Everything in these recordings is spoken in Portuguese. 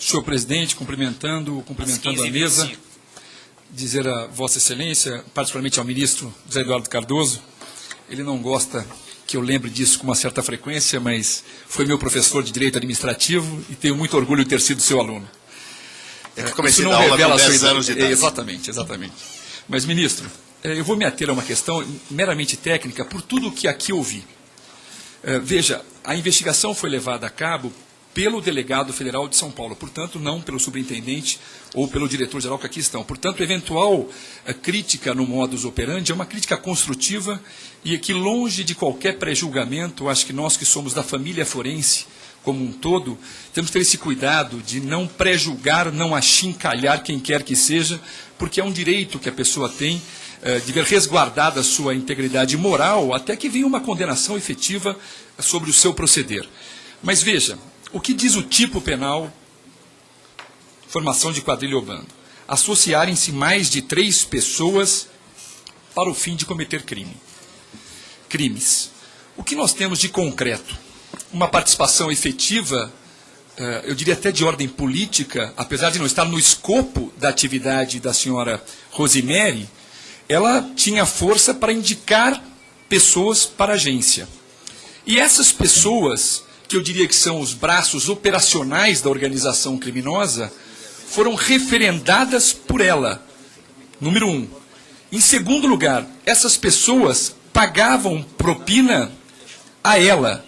Senhor presidente, cumprimentando a mesa, dizer a Vossa Excelência, particularmente ao ministro José Eduardo Cardoso, ele não gosta que eu lembre disso com uma certa frequência, mas foi meu professor de Direito Administrativo e tenho muito orgulho de ter sido seu aluno. Comecei a dar aula com 10 anos de idade. Exatamente. Mas, ministro, eu vou me ater a uma questão meramente técnica por tudo o que aqui ouvi. Veja, a investigação foi levada a cabo pelo delegado federal de São Paulo, portanto, não pelo superintendente ou pelo diretor-geral que aqui estão. Portanto, eventual crítica no modus operandi é uma crítica construtiva e que, longe de qualquer pré-julgamento, acho que nós que somos da família forense como um todo, temos que ter esse cuidado de não pré-julgar, não achincalhar quem quer que seja, porque é um direito que a pessoa tem de ver resguardada a sua integridade moral até que venha uma condenação efetiva sobre o seu proceder. Mas veja, o que diz o tipo penal, formação de quadrilha ou bando? Associarem-se mais de 3 pessoas para o fim de cometer crimes. O que nós temos de concreto? Uma participação efetiva, eu diria até de ordem política, apesar de não estar no escopo da atividade da senhora Rosemary, ela tinha força para indicar pessoas para a agência. E essas pessoas, que eu diria que são os braços operacionais da organização criminosa, foram referendadas por ela, número 1. Em segundo lugar, essas pessoas pagavam propina a ela,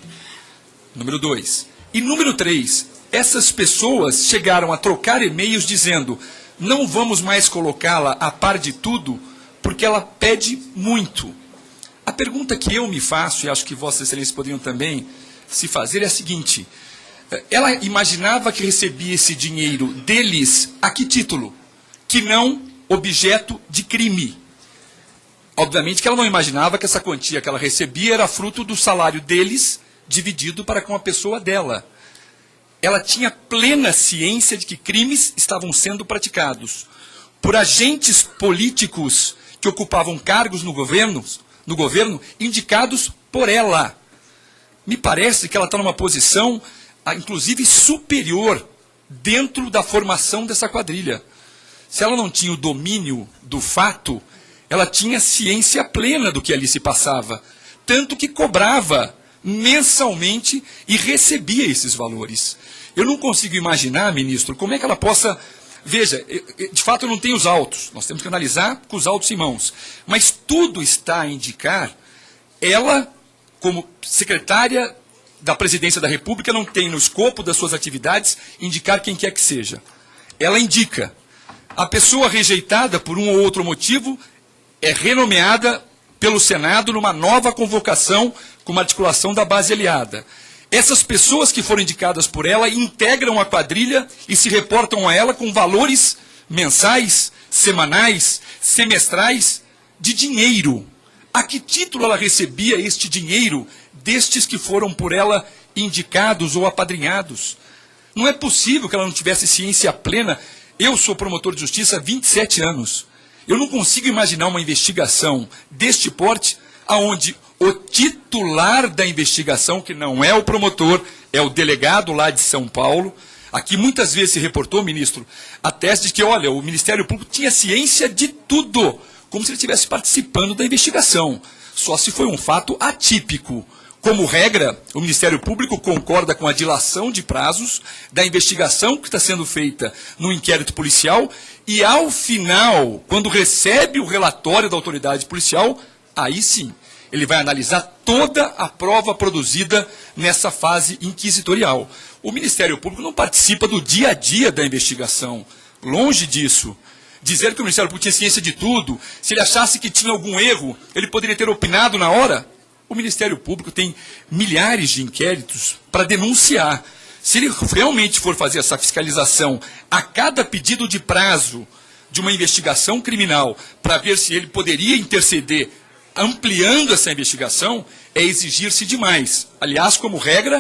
número 2. E número 3, essas pessoas chegaram a trocar e-mails dizendo: não vamos mais colocá-la a par de tudo, porque ela pede muito. A pergunta que eu me faço, e acho que Vossas Excelências poderiam também se fazer, é a seguinte: ela imaginava que recebia esse dinheiro deles a que título? Que não objeto de crime. Obviamente que ela não imaginava que essa quantia que ela recebia era fruto do salário deles dividido para com a pessoa dela. Ela tinha plena ciência de que crimes estavam sendo praticados por agentes políticos que ocupavam cargos no governo indicados por ela. Me parece que ela está numa posição, inclusive, superior dentro da formação dessa quadrilha. Se ela não tinha o domínio do fato, ela tinha ciência plena do que ali se passava, tanto que cobrava mensalmente e recebia esses valores. Eu não consigo imaginar, ministro, como é que ela possa... Veja, de fato eu não tenho os autos, nós temos que analisar com os autos em mãos, mas tudo está a indicar, ela, como secretária da Presidência da República, não tem no escopo das suas atividades indicar quem quer que seja. Ela indica. A pessoa rejeitada por um ou outro motivo é renomeada pelo Senado numa nova convocação com uma articulação da base aliada. Essas pessoas que foram indicadas por ela integram a quadrilha e se reportam a ela com valores mensais, semanais, semestrais de dinheiro. A que título ela recebia este dinheiro destes que foram por ela indicados ou apadrinhados? Não é possível que ela não tivesse ciência plena. Eu sou promotor de justiça há 27 anos. Eu não consigo imaginar uma investigação deste porte onde o titular da investigação, que não é o promotor, é o delegado lá de São Paulo, aqui muitas vezes se reportou, ministro, a tese de que, olha, o Ministério Público tinha ciência de tudo, como se ele estivesse participando da investigação. Só se foi um fato atípico. Como regra, o Ministério Público concorda com a dilação de prazos da investigação que está sendo feita no inquérito policial e, ao final, quando recebe o relatório da autoridade policial, aí sim, ele vai analisar toda a prova produzida nessa fase inquisitorial. O Ministério Público não participa do dia a dia da investigação. Longe disso. Dizer que o Ministério Público tinha ciência de tudo, se ele achasse que tinha algum erro, ele poderia ter opinado na hora. O Ministério Público tem milhares de inquéritos para denunciar. Se ele realmente for fazer essa fiscalização a cada pedido de prazo de uma investigação criminal para ver se ele poderia interceder ampliando essa investigação, é exigir-se demais. Aliás, como regra,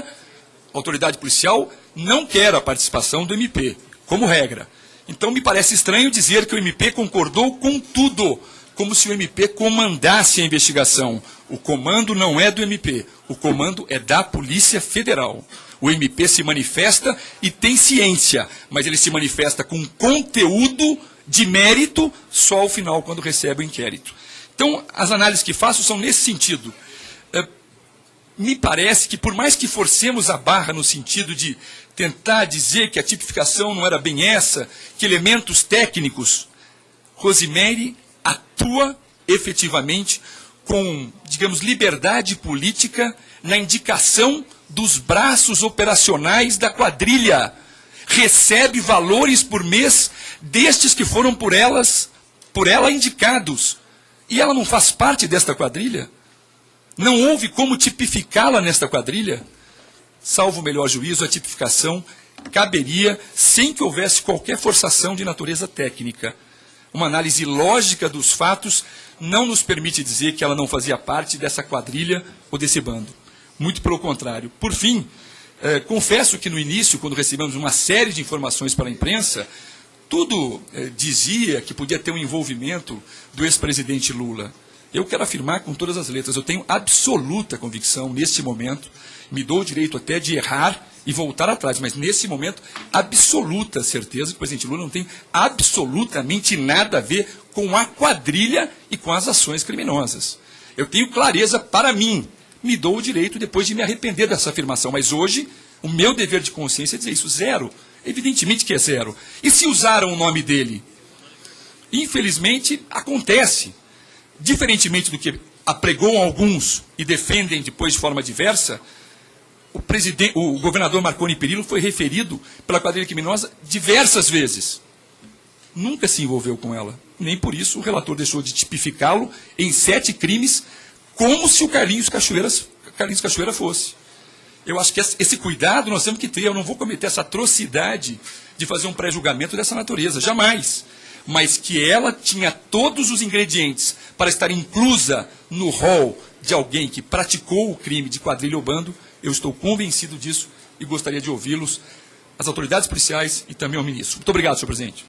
a autoridade policial não quer a participação do MP, como regra. Então, me parece estranho dizer que o MP concordou com tudo, como se o MP comandasse a investigação. O comando não é do MP, o comando é da Polícia Federal. O MP se manifesta e tem ciência, mas ele se manifesta com conteúdo de mérito só ao final, quando recebe o inquérito. Então, as análises que faço são nesse sentido. Me parece que, por mais que forcemos a barra no sentido de tentar dizer que a tipificação não era bem essa, que elementos técnicos, Rosemary atua efetivamente com, digamos, liberdade política na indicação dos braços operacionais da quadrilha. Recebe valores por mês destes que foram por ela indicados. E ela não faz parte desta quadrilha? Não houve como tipificá-la nesta quadrilha? Salvo o melhor juízo, a tipificação caberia sem que houvesse qualquer forçação de natureza técnica. Uma análise lógica dos fatos não nos permite dizer que ela não fazia parte dessa quadrilha ou desse bando. Muito pelo contrário. Por fim, confesso que no início, quando recebemos uma série de informações pela imprensa, tudo dizia que podia ter um envolvimento do ex-presidente Lula. Eu quero afirmar com todas as letras, eu tenho absoluta convicção, neste momento, me dou o direito até de errar e voltar atrás, mas nesse momento, absoluta certeza que o presidente Lula não tem absolutamente nada a ver com a quadrilha e com as ações criminosas. Eu tenho clareza para mim, me dou o direito depois de me arrepender dessa afirmação, mas hoje, o meu dever de consciência é dizer isso, zero. Evidentemente que é zero. E se usaram o nome dele? Infelizmente, acontece. Diferentemente do que apregou alguns e defendem depois de forma diversa, o governador Marconi Perillo foi referido pela quadrilha criminosa diversas vezes. Nunca se envolveu com ela. Nem por isso o relator deixou de tipificá-lo em 7 crimes, como se o Carlinhos Cachoeira fosse. Eu acho que esse cuidado nós temos que ter. Eu não vou cometer essa atrocidade de fazer um pré-julgamento dessa natureza, jamais. Mas que ela tinha todos os ingredientes para estar inclusa no rol de alguém que praticou o crime de quadrilha ou bando, eu estou convencido disso e gostaria de ouvi-los, as autoridades policiais e também o ministro. Muito obrigado, senhor presidente.